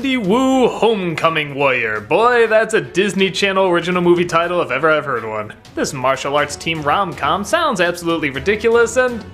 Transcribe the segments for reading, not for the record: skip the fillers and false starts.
Wendy Wu, Homecoming Warrior. Boy, that's a Disney Channel original movie title if ever I've heard one. This martial arts team rom-com sounds absolutely ridiculous, and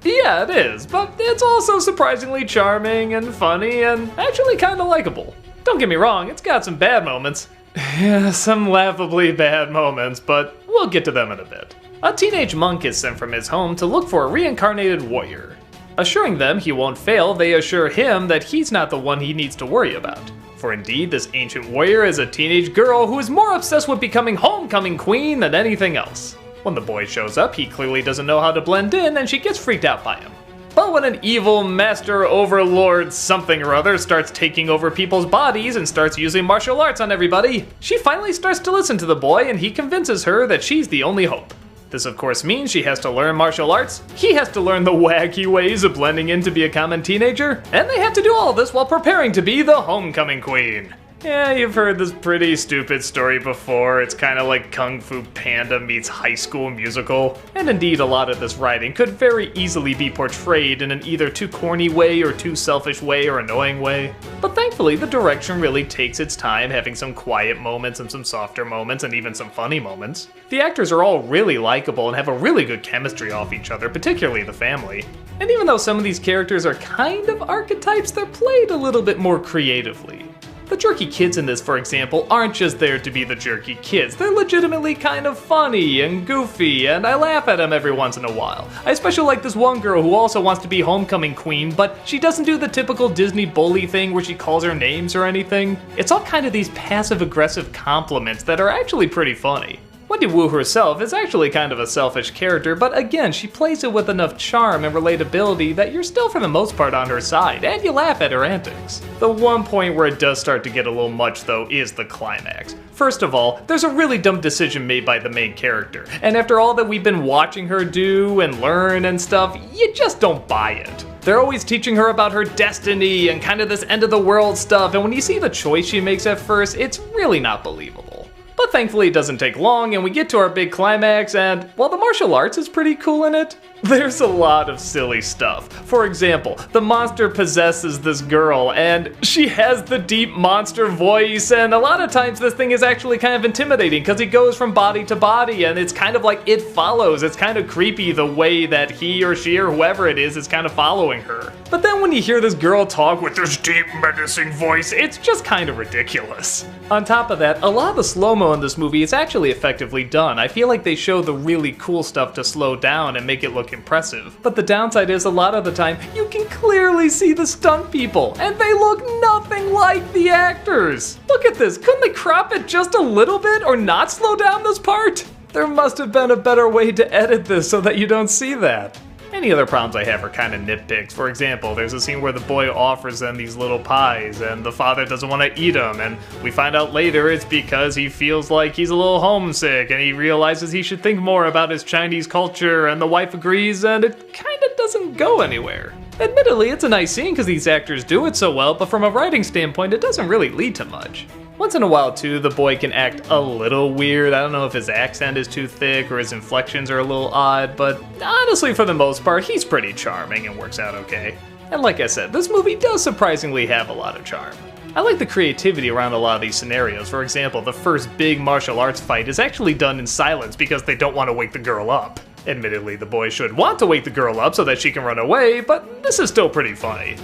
yeah, it is, but it's also surprisingly charming and funny and actually kinda likable. Don't get me wrong, it's got some bad moments. Yeah, some laughably bad moments, but we'll get to them in a bit. A teenage monk is sent from his home to look for a reincarnated warrior. Assuring them he won't fail, they assure him that he's not the one he needs to worry about. For indeed, this ancient warrior is a teenage girl who is more obsessed with becoming homecoming queen than anything else. When the boy shows up, he clearly doesn't know how to blend in and she gets freaked out by him. But when an evil master overlord something or other starts taking over people's bodies and starts using martial arts on everybody, she finally starts to listen to the boy and he convinces her that she's the only hope. This of course means she has to learn martial arts, he has to learn the wacky ways of blending in to be a common teenager, and they have to do all this while preparing to be the homecoming queen. Yeah, you've heard this pretty stupid story before. It's kind of like Kung Fu Panda meets High School Musical. And indeed, a lot of this writing could very easily be portrayed in an either too corny way or too selfish way or annoying way. But thankfully, the direction really takes its time, having some quiet moments and some softer moments and even some funny moments. The actors are all really likable and have a really good chemistry off each other, particularly the family. And even though some of these characters are kind of archetypes, they're played a little bit more creatively. The jerky kids in this, for example, aren't just there to be the jerky kids. They're legitimately kind of funny and goofy, and I laugh at them every once in a while. I especially like this one girl who also wants to be homecoming queen, but she doesn't do the typical Disney bully thing where she calls her names or anything. It's all kind of these passive-aggressive compliments that are actually pretty funny. Wendy Wu herself is actually kind of a selfish character, but again, she plays it with enough charm and relatability that you're still for the most part on her side, and you laugh at her antics. The one point where it does start to get a little much though is the climax. First of all, there's a really dumb decision made by the main character, and after all that we've been watching her do and learn and stuff, you just don't buy it. They're always teaching her about her destiny and kind of this end of the world stuff, and when you see the choice she makes at first, it's really not believable. But thankfully it doesn't take long and we get to our big climax, and while the martial arts is pretty cool in it, there's a lot of silly stuff. For example, the monster possesses this girl and she has the deep monster voice, and a lot of times this thing is actually kind of intimidating because he goes from body to body and it's kind of like It Follows. It's kind of creepy the way that he or she or whoever it is kind of following her. But then when you hear this girl talk with this deep menacing voice, it's just kind of ridiculous. On top of that, a lot of the slow-mo in this movie is actually effectively done. I feel like they show the really cool stuff to slow down and make it look impressive. But the downside is a lot of the time, you can clearly see the stunt people, and they look nothing like the actors. Look at this, couldn't they crop it just a little bit or not slow down this part? There must have been a better way to edit this so that you don't see that. Any other problems I have are kind of nitpicks. For example, there's a scene where the boy offers them these little pies and the father doesn't want to eat them, and we find out later it's because he feels like he's a little homesick and he realizes he should think more about his Chinese culture, and the wife agrees, and it kind of doesn't go anywhere. Admittedly, it's a nice scene because these actors do it so well, but from a writing standpoint, it doesn't really lead to much. Once in a while too, the boy can act a little weird. I don't know if his accent is too thick or his inflections are a little odd, but honestly for the most part, he's pretty charming and works out okay. And like I said, this movie does surprisingly have a lot of charm. I like the creativity around a lot of these scenarios. For example, the first big martial arts fight is actually done in silence because they don't want to wake the girl up. Admittedly, the boy should want to wake the girl up so that she can run away, but this is still pretty funny.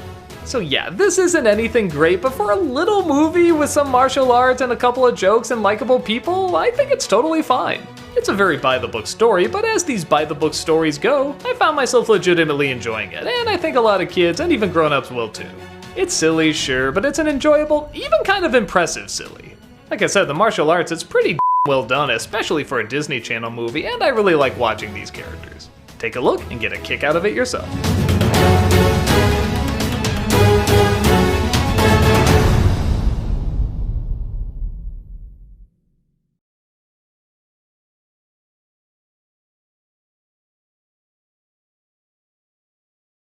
So yeah, this isn't anything great, but for a little movie with some martial arts and a couple of jokes and likable people, I think it's totally fine. It's a very by-the-book story, but as these by-the-book stories go, I found myself legitimately enjoying it, and I think a lot of kids and even grown-ups will too. It's silly, sure, but it's an enjoyable, even kind of impressive silly. Like I said, the martial arts, it's pretty well done, especially for a Disney Channel movie, and I really like watching these characters. Take a look and get a kick out of it yourself.